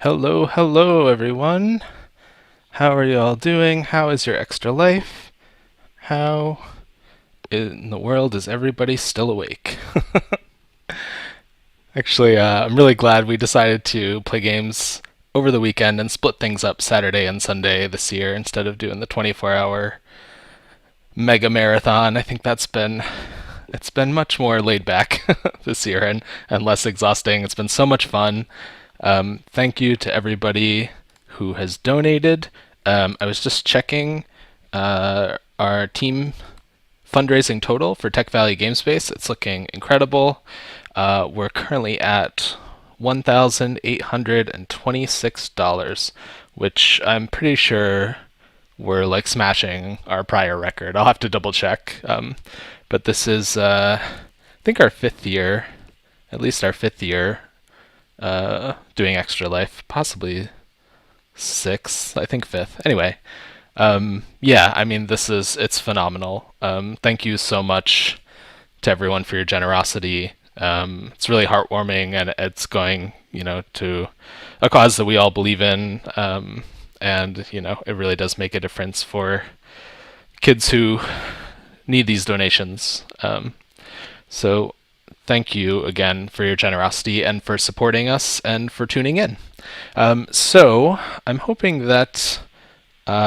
Hello, hello, everyone. How are you all doing? How is your extra life? How in the world is everybody still awake? Actually, I'm really glad we decided to play games over the weekend and split things up Saturday and Sunday this year instead of doing the 24-hour mega marathon. I think it's been much more laid back this year and less exhausting. It's been so much fun. Thank you to everybody who has donated. I was just checking our team fundraising total for Tech Valley Gamespace. It's looking incredible. We're currently at $1,826, which I'm pretty sure we're like smashing our prior record. I'll have to double check. But this is, I think, our fifth year, at least our fifth year doing Extra Life, possibly sixth, I think fifth. Anyway, yeah, I mean, it's phenomenal. Thank you so much to everyone for your generosity. It's really heartwarming, and it's going, to a cause that we all believe in. And, it really does make a difference for kids who need these donations. So thank you again for your generosity and for supporting us and for tuning in. So I'm hoping that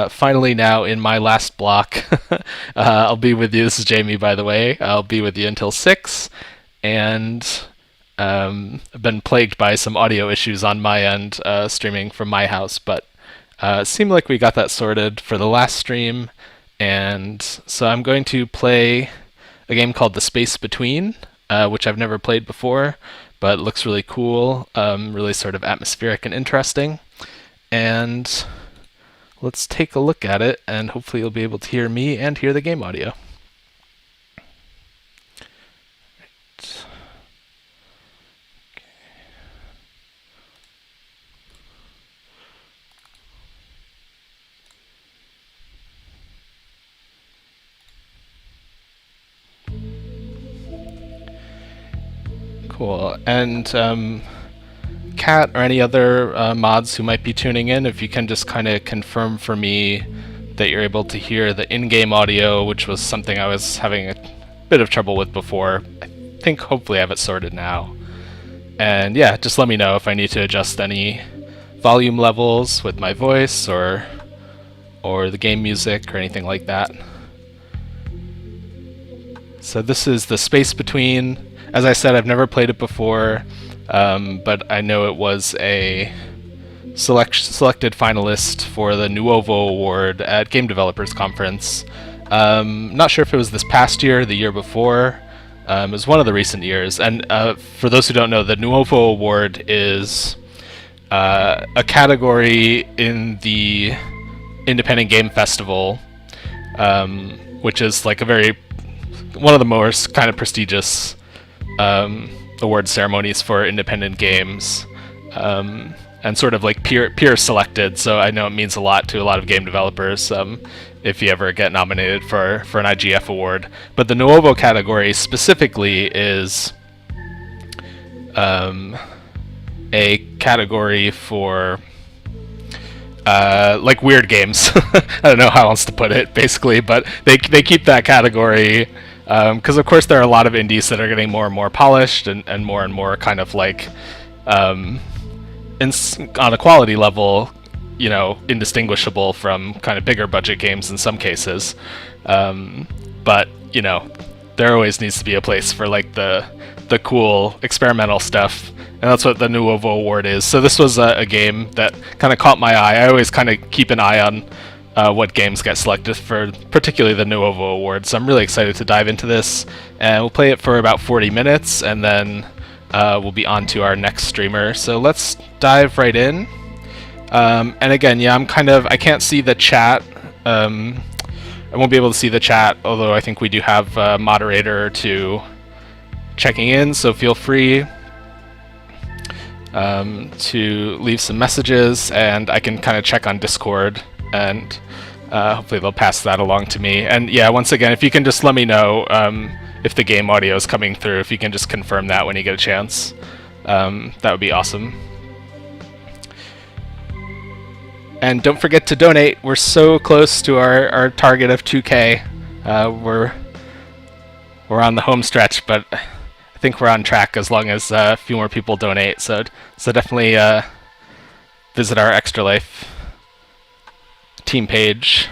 finally now in my last block, I'll be with you. This is Jamie, by the way. I'll be with you until 6. And I've been plagued by some audio issues on my end, streaming from my house, but it seemed like we got that sorted for the last stream. And so I'm going to play a game called The Space Between, which I've never played before, but looks really cool, really sort of atmospheric and interesting. And let's take a look at it, and hopefully you'll be able to hear me and hear the game audio. Cool. And Kat or any other mods who might be tuning in, if you can just kind of confirm for me that you're able to hear the in-game audio, which was something I was having a bit of trouble with before. I think hopefully I have it sorted now. And yeah, just let me know if I need to adjust any volume levels with my voice or the game music or anything like that. So this is The Space Between. As I said, I've never played it before, but I know it was a selected finalist for the Nuovo Award at Game Developers Conference. Not sure if it was this past year or the year before. It was one of the recent years. And for those who don't know, the Nuovo Award is a category in the Independent Game Festival, which is like one of the most kind of prestigious award ceremonies for independent games, and sort of like peer selected. So I know it means a lot to a lot of game developers if you ever get nominated for an IGF award. But the Nuovo category specifically is a category for like weird games. I don't know how else to put it, basically, but they keep that category because of course there are a lot of indies that are getting more and more polished and more kind of like on a quality level, indistinguishable from kind of bigger budget games in some cases. But there always needs to be a place for like the cool experimental stuff, and that's what the Nuovo Award is. So this was a game that kind of caught my eye. I always kind of keep an eye on what games get selected for particularly the Nuovo Award, so I'm really excited to dive into this, and we'll play it for about 40 minutes, and then we'll be on to our next streamer. So let's dive right in. And again, yeah, I can't see the chat. I won't be able to see the chat, although I think we do have a moderator or two checking in, so feel free to leave some messages, and I can kind of check on Discord, and hopefully they'll pass that along to me. And yeah, once again, if you can just let me know if the game audio is coming through, if you can just confirm that when you get a chance, that would be awesome. And don't forget to donate. We're so close to our target of 2K. We're on the home stretch, but I think we're on track as long as a few more people donate. So definitely visit our Extra Life team page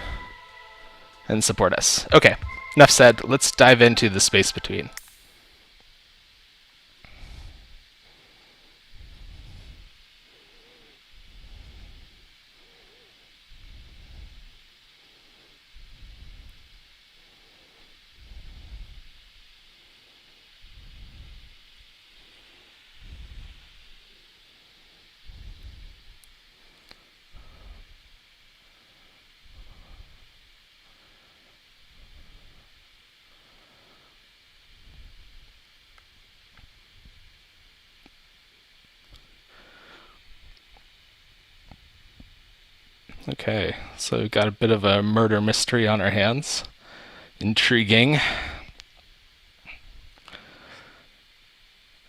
and support us. Okay, enough said. Let's dive into the space between. Okay, so we've got a bit of a murder mystery on our hands. Intriguing.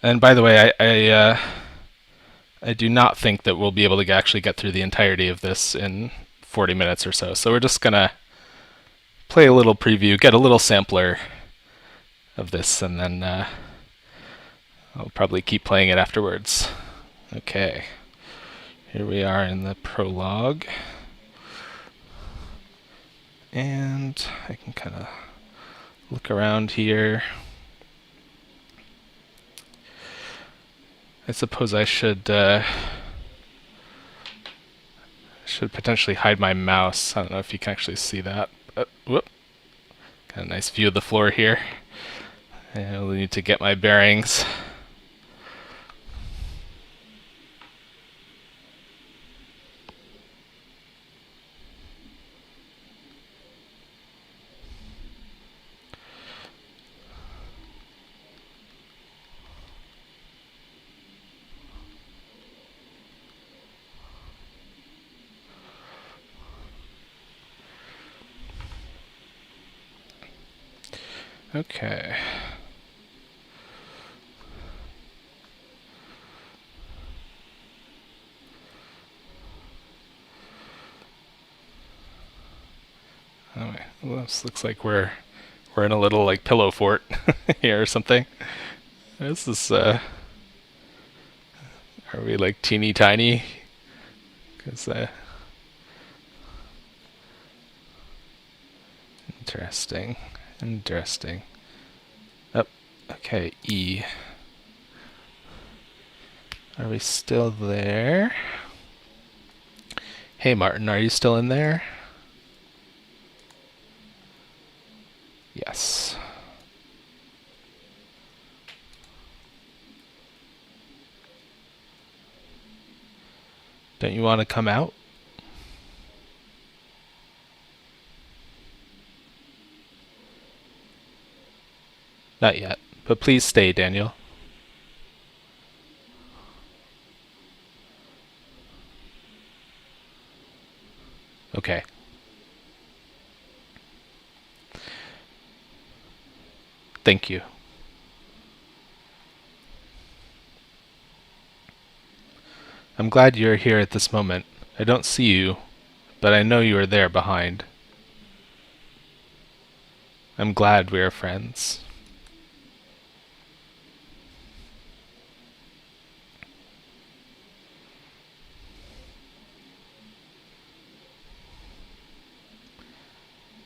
And by the way, I do not think that we'll be able to actually get through the entirety of this in 40 minutes or so. So we're just gonna play a little preview, get a little sampler of this, and then I'll probably keep playing it afterwards. Okay, here we are in the prologue. And I can kind of look around here. I suppose I should potentially hide my mouse. I don't know if you can actually see that. Whoop. Got a nice view of the floor here. I'll need to get my bearings. Okay. Anyway, well, this looks like we're in a little like pillow fort here or something. This is are we like teeny tiny? Because interesting. Oh, okay, E. Are we still there? Hey Martin, are you still in there? Yes. Don't you want to come out? Not yet, but please stay, Daniel. Okay. Thank you. I'm glad you're here at this moment. I don't see you, but I know you are there behind. I'm glad we are friends.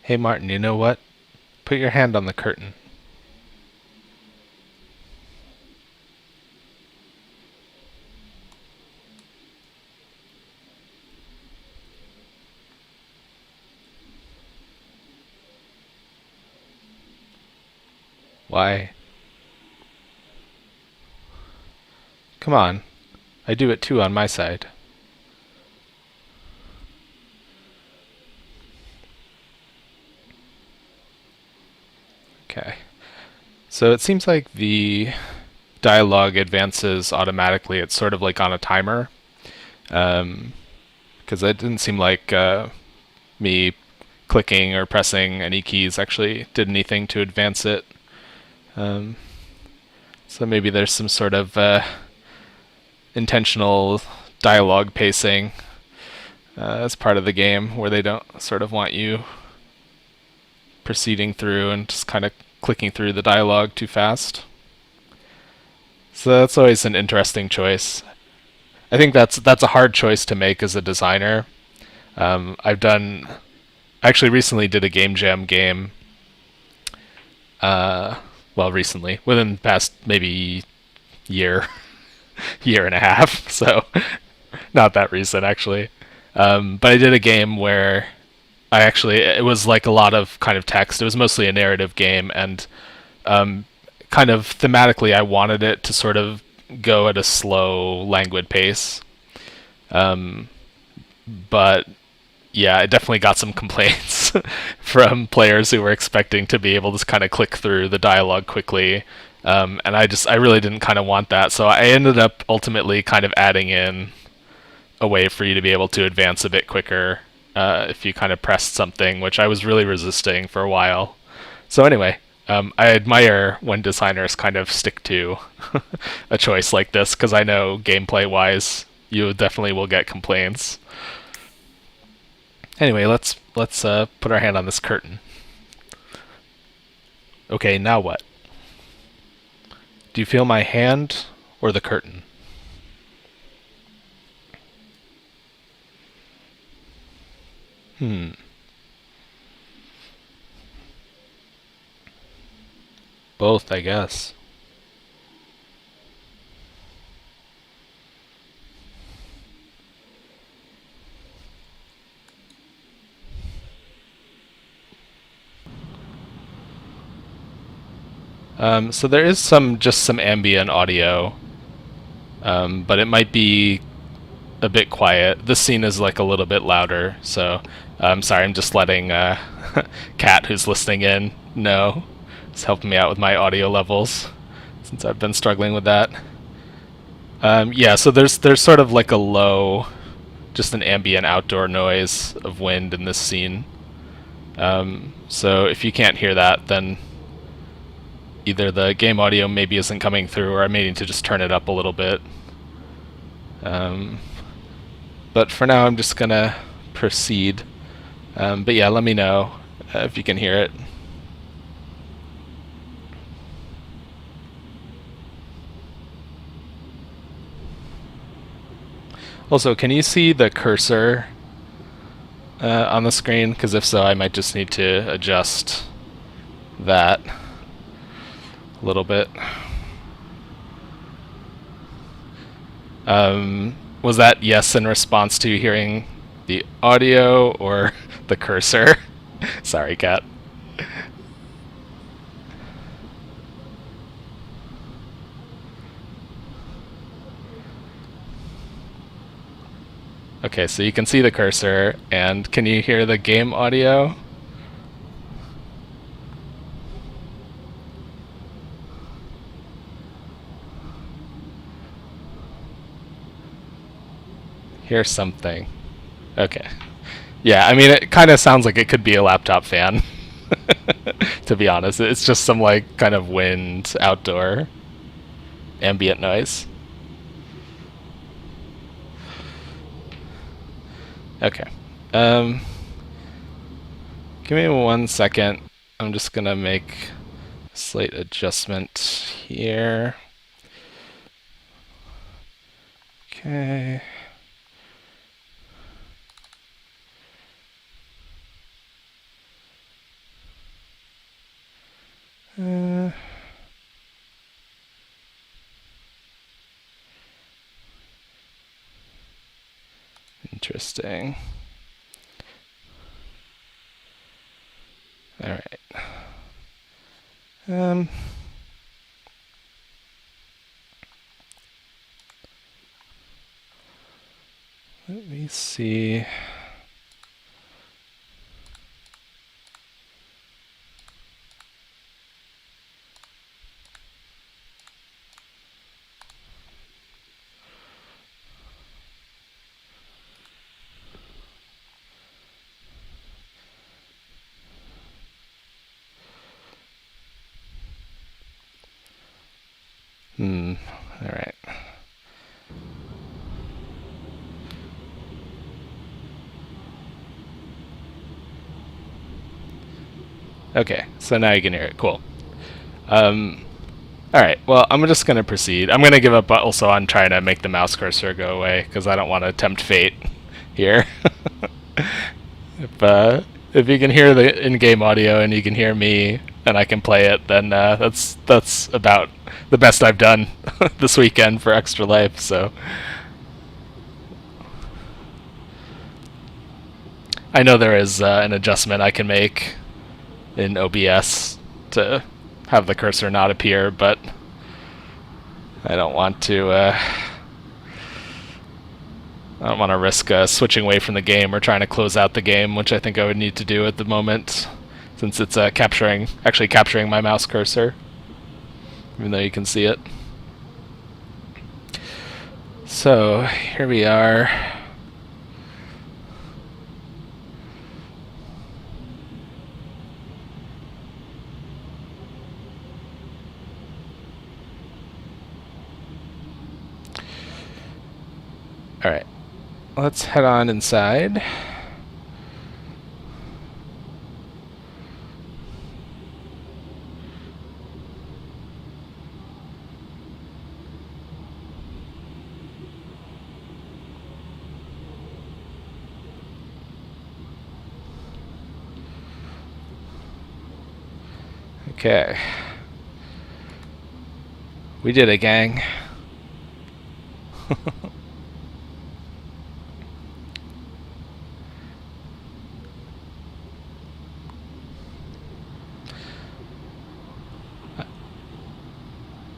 Hey Martin, you know what? Put your hand on the curtain. Why? Come on. I do it too on my side. Okay. So it seems like the dialogue advances automatically. It's sort of like on a timer. Because it didn't seem like me clicking or pressing any keys actually did anything to advance it. So maybe there's some sort of intentional dialogue pacing. as part of the game, where they don't sort of want you proceeding through and just kind of clicking through the dialogue too fast. So that's always an interesting choice. I think that's a hard choice to make as a designer. I've done actually recently did a game jam game. Well, recently, within the past maybe year, year and a half. So not that recent actually. But I did a game where it was like a lot of kind of text. It was mostly a narrative game, and kind of thematically, I wanted it to sort of go at a slow, languid pace. But yeah, it definitely got some complaints from players who were expecting to be able to kind of click through the dialogue quickly. And I really didn't kind of want that. So I ended up ultimately kind of adding in a way for you to be able to advance a bit quicker if you kind of pressed something, which I was really resisting for a while. So anyway, I admire when designers kind of stick to a choice like this, because I know gameplay-wise, you definitely will get complaints. Anyway, let's put our hand on this curtain. Okay, now what? Do you feel my hand or the curtain? Both, I guess. So there is just some ambient audio, but it might be a bit quiet. This scene is like a little bit louder, so sorry, I'm just letting Kat, who's listening in, know. It's helping me out with my audio levels since I've been struggling with that. Yeah, so there's sort of like a low, just an ambient outdoor noise of wind in this scene. So if you can't hear that, then either the game audio maybe isn't coming through, or I may need to just turn it up a little bit. But for now, I'm just gonna proceed. But yeah, let me know if you can hear it. Also, can you see the cursor on the screen? Because if so, I might just need to adjust that a little bit. Was that yes in response to hearing the audio or the cursor? Sorry, Kat. Okay, so you can see the cursor, and can you hear the game audio? Hear something. Okay. Yeah, I mean, it kind of sounds like it could be a laptop fan, to be honest. It's just some, like, kind of wind, outdoor, ambient noise. Okay. Um, Give me 1 second. I'm just gonna make a slight adjustment here. Okay. Interesting. All right. Let me see. All right. Okay, so now you can hear it. Cool. Alright, well, I'm just going to proceed. I'm going to give up also on trying to make the mouse cursor go away, because I don't want to tempt fate here. If you can hear the in-game audio and you can hear me and I can play it, then that's about the best I've done this weekend for Extra Life. So I know there is an adjustment I can make in OBS to have the cursor not appear, but I don't want to. I don't want to risk switching away from the game or trying to close out the game, which I think I would need to do at the moment, since it's actually capturing my mouse cursor, even though you can see it. So here we are. All right, let's head on inside. Okay. We did it, gang.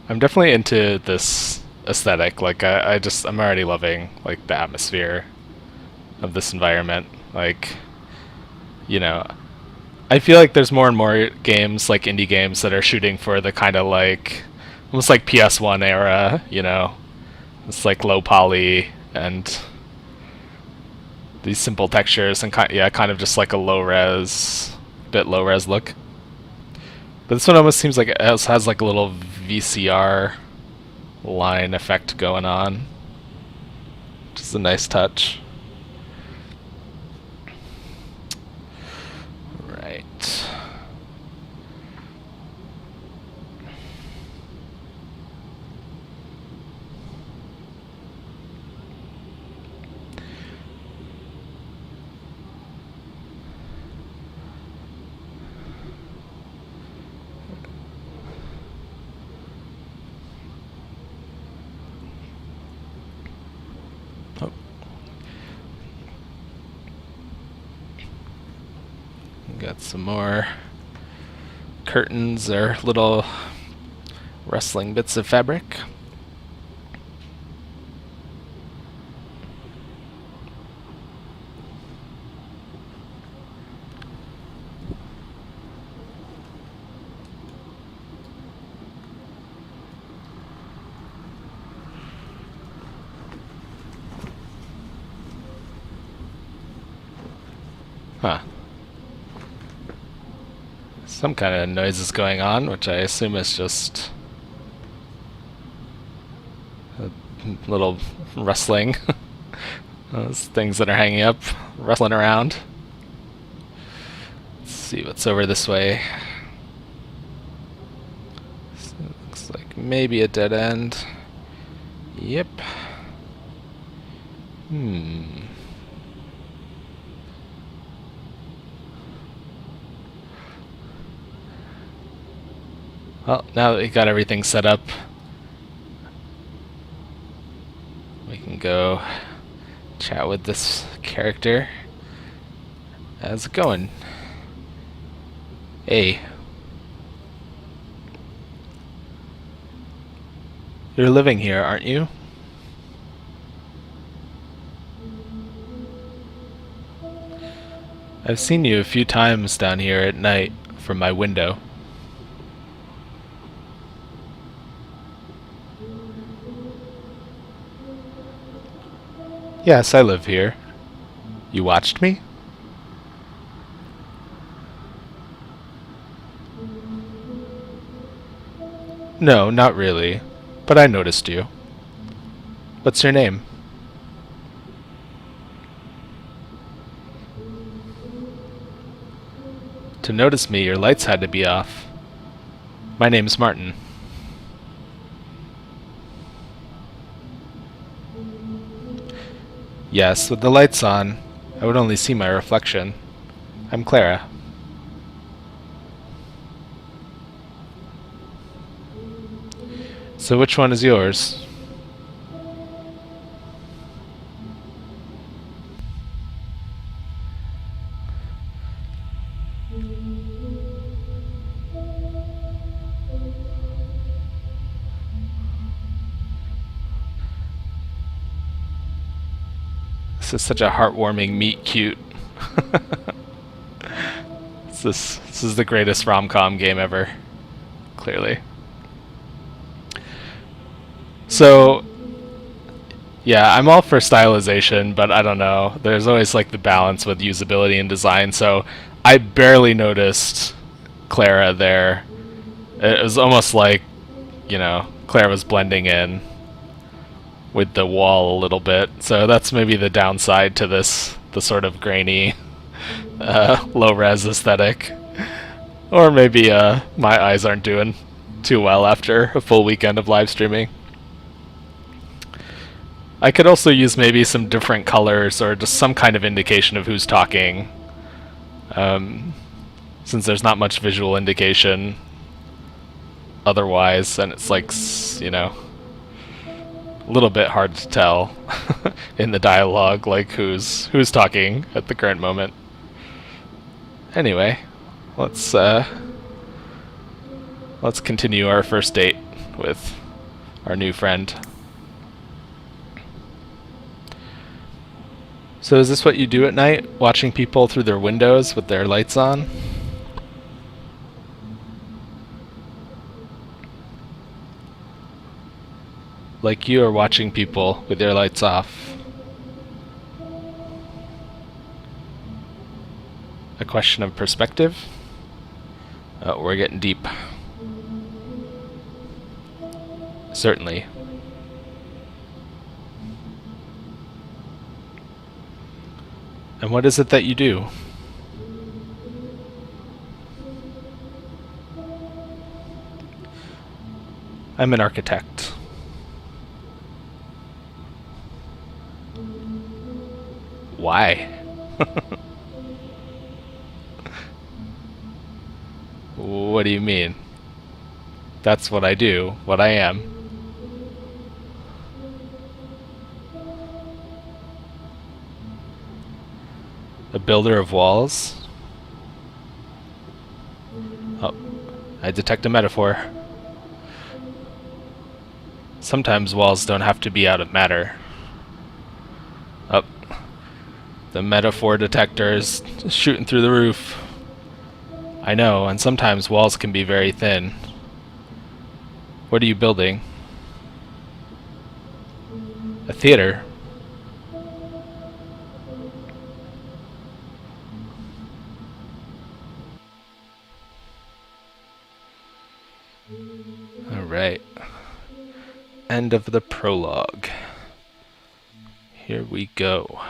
I'm definitely into this aesthetic. Like I'm already loving like the atmosphere of this environment. Like, you know, I feel like there's more and more games, like indie games, that are shooting for the kind of like almost like PS1 era, it's like low poly and these simple textures and kind of just like a bit low res look. But this one almost seems like it has like a little VCR line effect going on. Just a nice touch. Right. Oh. Got some more curtains or little rustling bits of fabric. Huh. Some kind of noise is going on, which I assume is just a little rustling. Those things that are hanging up, rustling around. Let's see what's over this way. So looks like maybe a dead end. Yep. Well, now that we got everything set up, we can go chat with this character. How's it going? Hey. You're living here, aren't you? I've seen you a few times down here at night from my window. Yes, I live here. You watched me? No, not really. But I noticed you. What's your name? To notice me, your lights had to be off. My name's Martin. Yes, with the lights on, I would only see my reflection. I'm Clara. So which one is yours? This is such a heartwarming meet cute. This is the greatest rom-com game ever. Clearly. So, yeah, I'm all for stylization, but I don't know. There's always like the balance with usability and design, so I barely noticed Clara there. It was almost like, Clara was blending in with the wall a little bit. So that's maybe the downside to this, the sort of grainy, low-res aesthetic. Or maybe my eyes aren't doing too well after a full weekend of live streaming. I could also use maybe some different colors or just some kind of indication of who's talking. Since there's not much visual indication otherwise, and it's like, a little bit hard to tell in the dialogue, like who's talking at the current moment. Anyway, let's continue our first date with our new friend. So is this what you do at night, watching people through their windows with their lights on? Like you are watching people with their lights off. A question of perspective? Oh, we're getting deep. Certainly. And what is it that you do? I'm an architect. Why? What do you mean? That's what I do, what I am. A builder of walls? Oh, I detect a metaphor. Sometimes walls don't have to be out of matter. Oh, the metaphor detector is shooting through the roof. I know, and sometimes walls can be very thin. What are you building? A theater. Alright. End of the prologue. Here we go.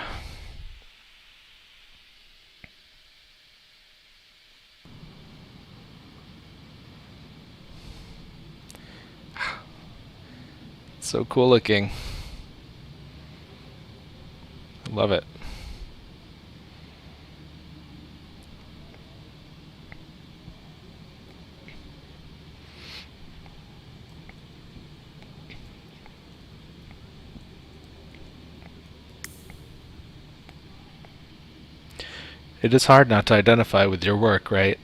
So cool looking. Love it. It is hard not to identify with your work, right?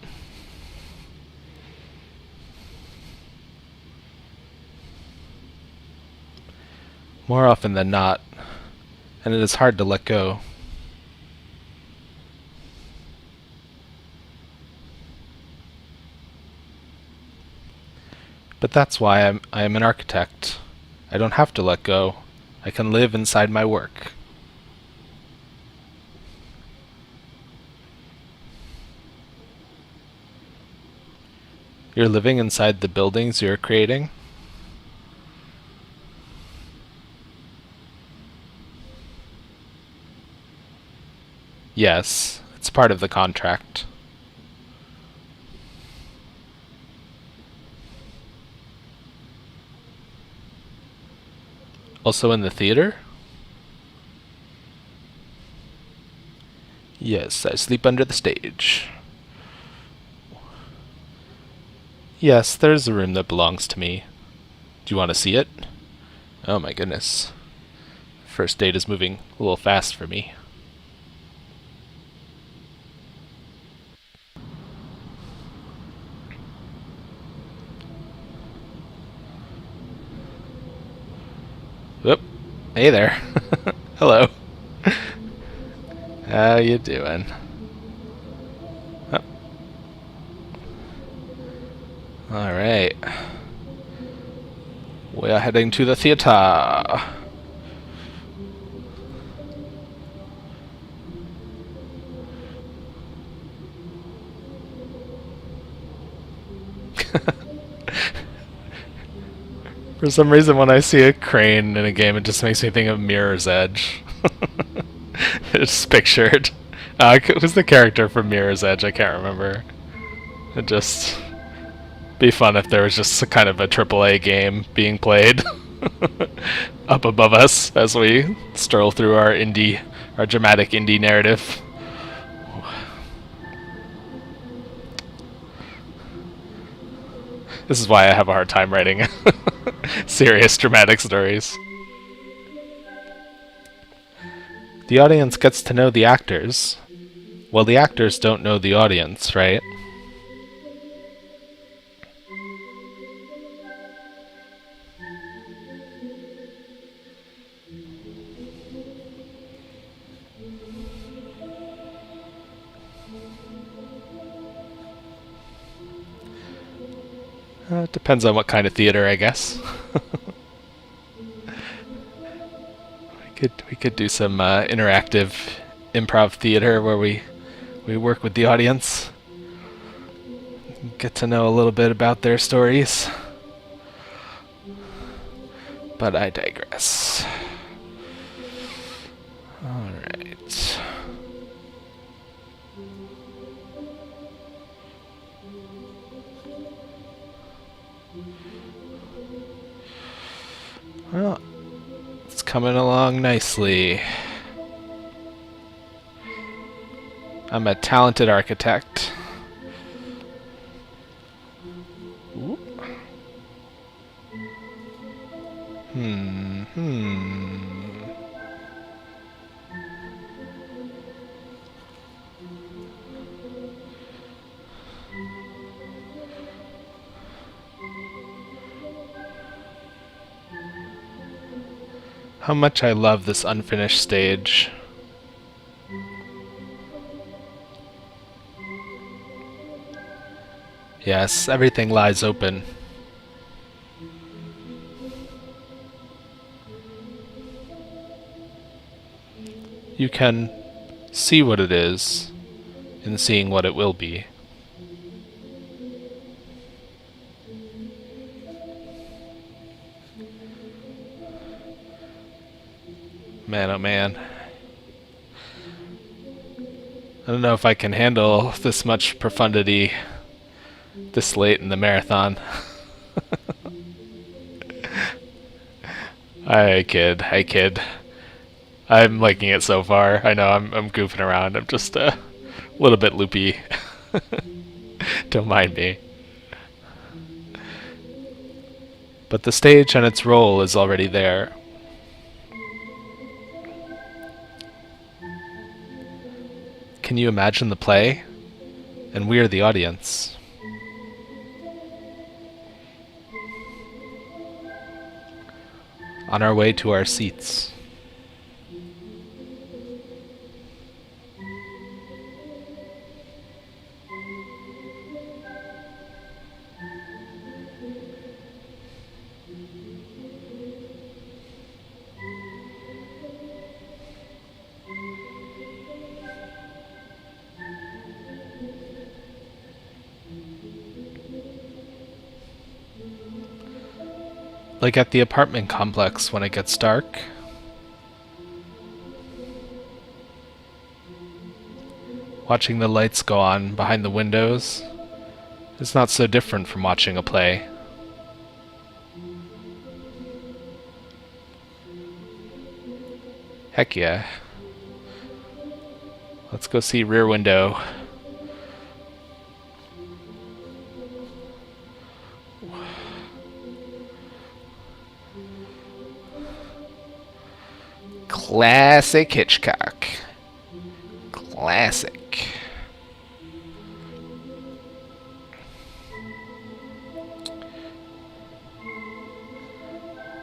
More often than not, and it is hard to let go. But that's why I am an architect. I don't have to let go. I can live inside my work. You're living inside the buildings you're creating? Yes, it's part of the contract. Also in the theater? Yes, I sleep under the stage. Yes, there's a room that belongs to me. Do you want to see it? Oh my goodness. First date is moving a little fast for me. Whoop. Hey there. Hello. How you doing? Oh. Alright. We are heading to the theater. For some reason, when I see a crane in a game, it just makes me think of Mirror's Edge. It's pictured. Who's the character from Mirror's Edge? I can't remember. It'd just be fun if there was just kind of a AAA game being played up above us as we stroll through our dramatic indie narrative. This is why I have a hard time writing serious dramatic stories. The audience gets to know the actors. Well, the actors don't know the audience, right? It depends on what kind of theater, I guess. We could do some interactive improv theater where we work with the audience, get to know a little bit about their stories. But I digress. All right. Well, it's coming along nicely. I'm a talented architect. Ooh. How much I love this unfinished stage. Yes, everything lies open. You can see what it is in seeing what it will be. Man, oh man. I don't know if I can handle this much profundity this late in the marathon. I kid. I'm liking it so far. I know I'm goofing around. I'm just a little bit loopy. Don't mind me. But the stage and its role is already there. Can you imagine the play? And we're the audience. On our way to our seats. Like at the apartment complex when it gets dark. Watching the lights go on behind the windows is not so different from watching a play. Heck yeah. Let's go see Rear Window. Classic Hitchcock. Classic.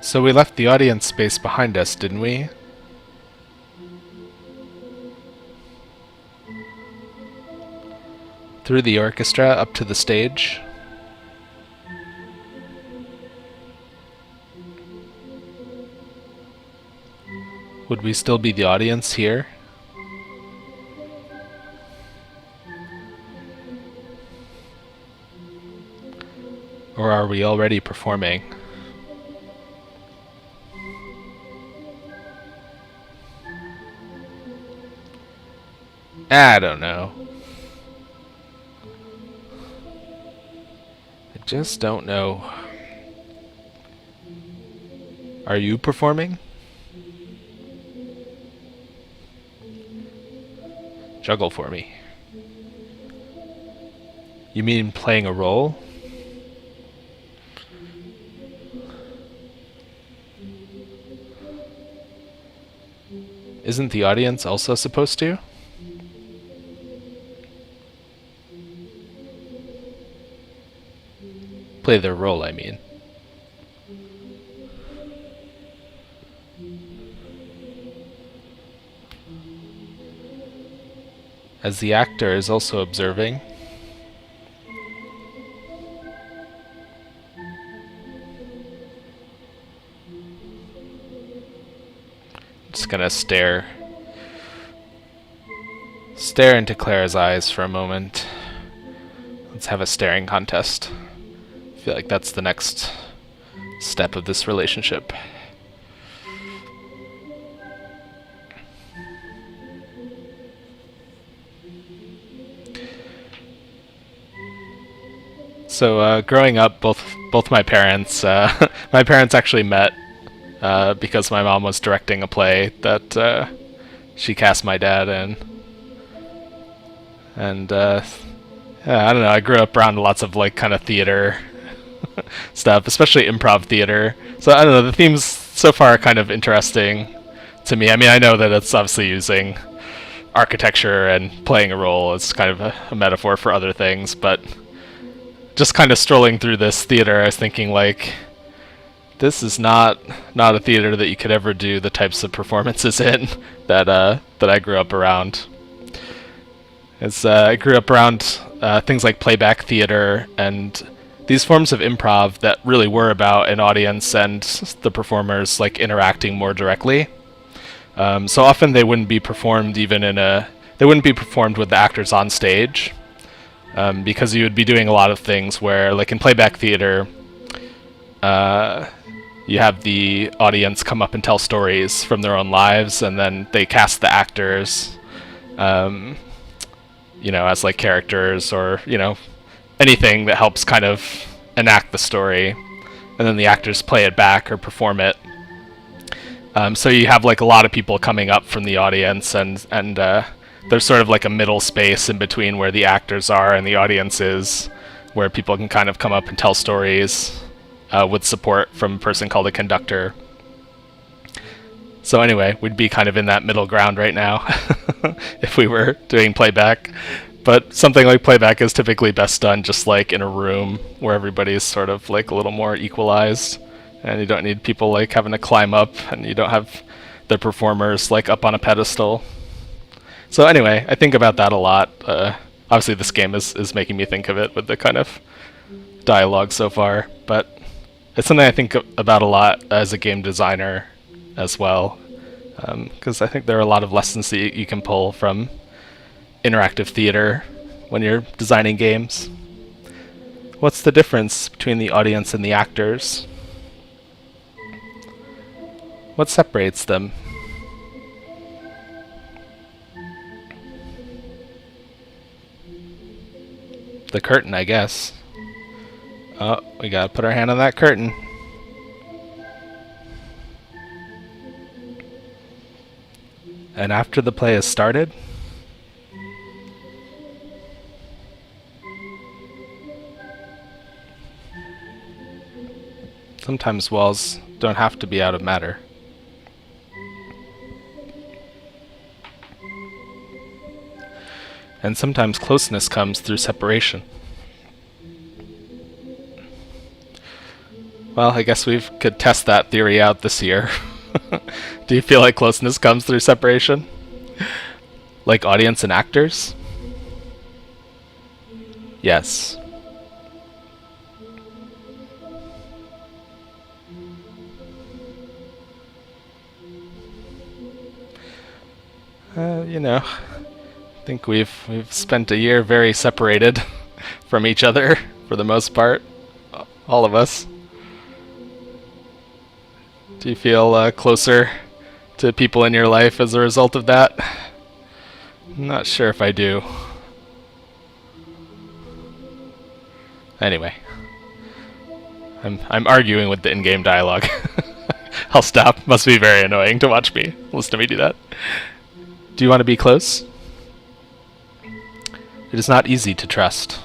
So we left the audience space behind us, didn't we? Through the orchestra up to the stage. Would we still be the audience here? Or are we already performing? I don't know. I just don't know. Are you performing? Juggle for me. You mean playing a role? Isn't the audience also supposed to? Play their role, I mean. As the actor is also observing. Just gonna stare into Clara's eyes for a moment. Let's have a staring contest. I feel like that's the next step of this relationship. So growing up, both my parents my parents actually met because my mom was directing a play that she cast my dad in. And yeah, I don't know, I grew up around lots of like kind of theater stuff, especially improv theater. So I don't know, the themes so far are kind of interesting to me. I mean, I know that it's obviously using architecture and playing a role as kind of a metaphor for other things, but just kind of strolling through this theater, I was thinking like, this is not a theater that you could ever do the types of performances in that I grew up around. As I grew up around things like playback theater and these forms of improv that really were about an audience and the performers like interacting more directly. So often they wouldn't be performed they wouldn't be performed with the actors on stage, because you would be doing a lot of things where, like in playback theater, you have the audience come up and tell stories from their own lives, and then they cast the actors, as like characters or, anything that helps kind of enact the story, and then the actors play it back or perform it. So you have like a lot of people coming up from the audience, and there's sort of like a middle space in between where the actors are and the audience is, where people can kind of come up and tell stories with support from a person called a conductor. So anyway, we'd be kind of in that middle ground right now if we were doing playback. But something like playback is typically best done just like in a room where everybody's sort of like a little more equalized, and you don't need people like having to climb up, and you don't have the performers like up on a pedestal. So anyway, I think about that a lot. Obviously this game is making me think of it with the kind of dialogue so far, but it's something I think about a lot as a game designer as well, because I think there are a lot of lessons that you can pull from interactive theater when you're designing games. What's the difference between the audience and the actors? What separates them? The curtain, I guess. Oh, we gotta put our hand on that curtain. And after the play has started, sometimes walls don't have to be out of matter. And sometimes closeness comes through separation. Well, I guess we could test that theory out this year. Do you feel like closeness comes through separation? Like audience and actors? Yes. I think we've spent a year very separated from each other for the most part, all of us. Do you feel closer to people in your life as a result of that? I'm not sure if I do. Anyway, I'm arguing with the in-game dialogue. I'll stop. Must be very annoying to watch me listen to me do that. Do you want to be close? It is not easy to trust.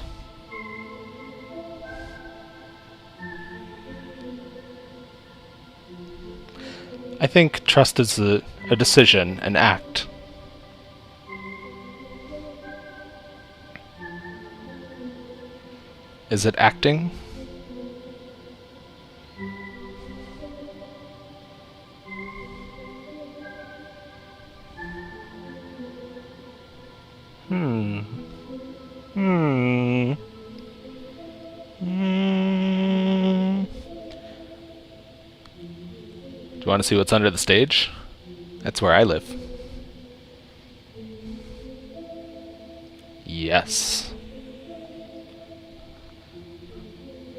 I think trust is a decision, an act. Is it acting? Hmm. Hmm. Hmm. Do you want to see what's under the stage? That's where I live. Yes.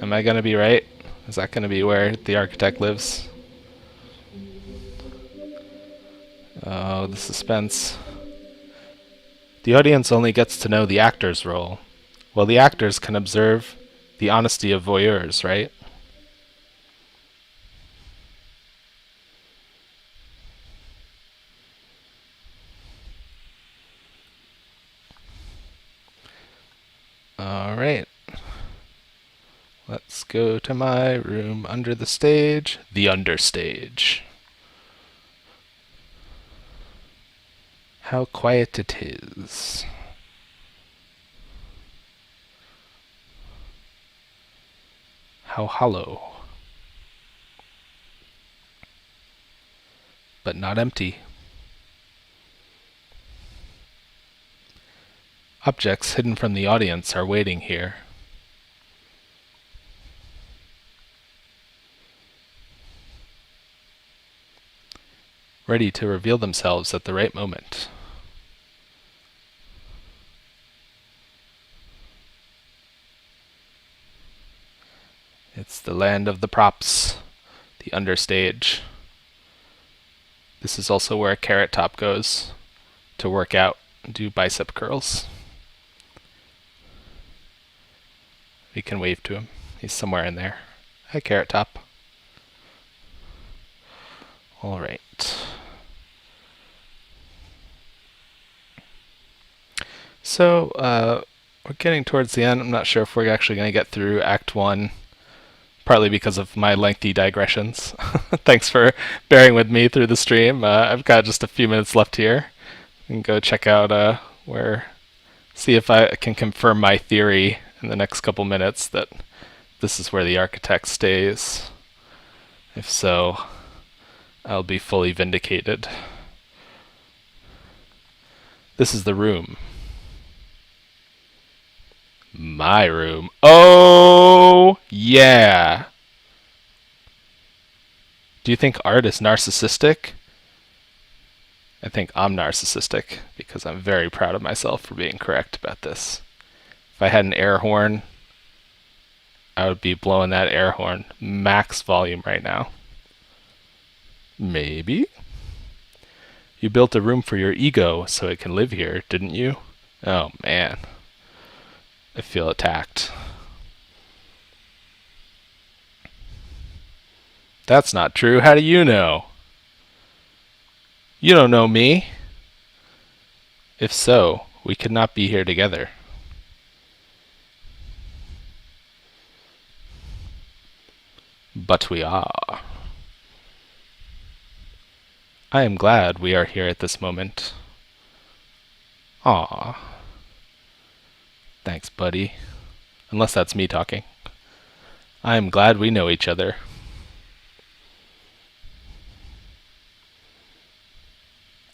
Am I gonna be right? Is that gonna be where the architect lives? Oh, the suspense. The audience only gets to know the actor's role, while the actors can observe the honesty of voyeurs, right? Alright. Let's go to my room under the stage, the understage. How quiet it is. How hollow. But not empty. Objects hidden from the audience are waiting here. Ready to reveal themselves at the right moment. It's the land of the props, the understage. This is also where Carrot Top goes to work out and do bicep curls. We can wave to him. He's somewhere in there. Hi, Carrot Top. Alright. So, we're getting towards the end. I'm not sure if we're actually going to get through Act 1, partly because of my lengthy digressions. Thanks for bearing with me through the stream. I've got just a few minutes left here. We can go check out see if I can confirm my theory in the next couple minutes that this is where the architect stays. If so, I'll be fully vindicated. This is the room. My room. Oh, yeah. Do you think art is narcissistic? I think I'm narcissistic because I'm very proud of myself for being correct about this. If I had an air horn, I would be blowing that air horn max volume right now. Maybe. You built a room for your ego so it can live here, didn't you? Oh man. I feel attacked. That's not true. How do you know? You don't know me. If so, we could not be here together. But we are. I am glad we are here at this moment. Aw. Thanks, buddy. Unless that's me talking. I am glad we know each other.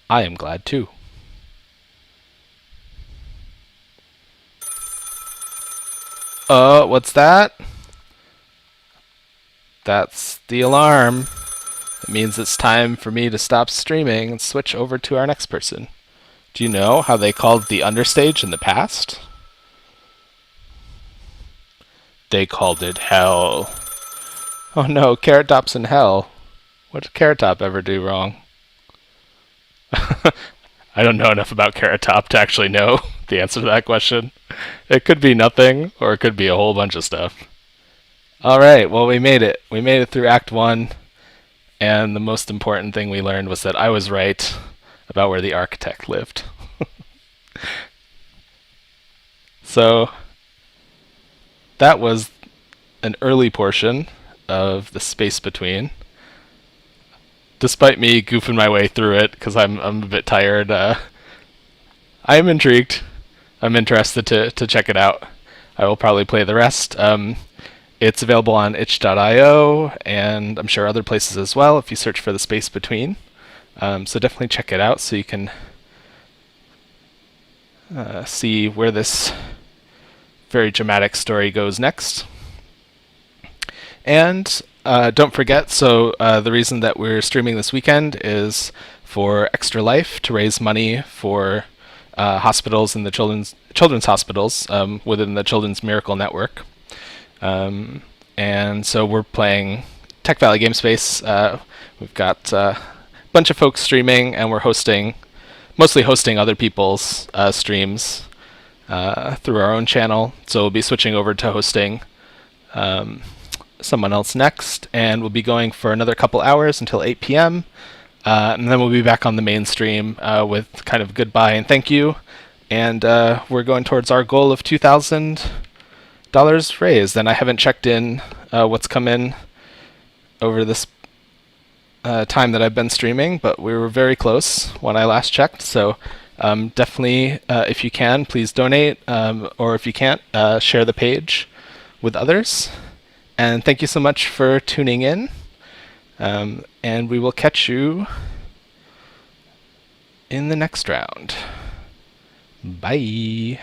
I am glad too. What's that? That's the alarm. It means it's time for me to stop streaming and switch over to our next person. Do you know how they called the understage in the past? They called it hell. Oh no, Carrot Top's in hell. What did Carrot Top ever do wrong? I don't know enough about Carrot Top to actually know the answer to that question. It could be nothing, or it could be a whole bunch of stuff. Alright, well, we made it. We made it through Act 1, and the most important thing we learned was that I was right about where the architect lived. So, that was an early portion of the Space Between. Despite me goofing my way through it, because I'm a bit tired, I am intrigued. I'm interested to check it out. I will probably play the rest. It's available on itch.io, and I'm sure other places as well if you search for the Space Between. So definitely check it out so you can see where this very dramatic story goes next. And don't forget, so the reason that we're streaming this weekend is for Extra Life to raise money for hospitals and the children's hospitals within the Children's Miracle Network. And so we're playing Tech Valley Game Space. We've got a bunch of folks streaming, and we're mostly hosting other people's streams through our own channel. So we'll be switching over to hosting someone else next, and we'll be going for another couple hours until 8 p.m. And then we'll be back on the main stream with kind of goodbye and thank you. And we're going towards our goal of $2,000 raised. And I haven't checked in what's come in over this time that I've been streaming, but we were very close when I last checked. So definitely, if you can, please donate, or if you can't, share the page with others. And thank you so much for tuning in. And we will catch you in the next round. Bye.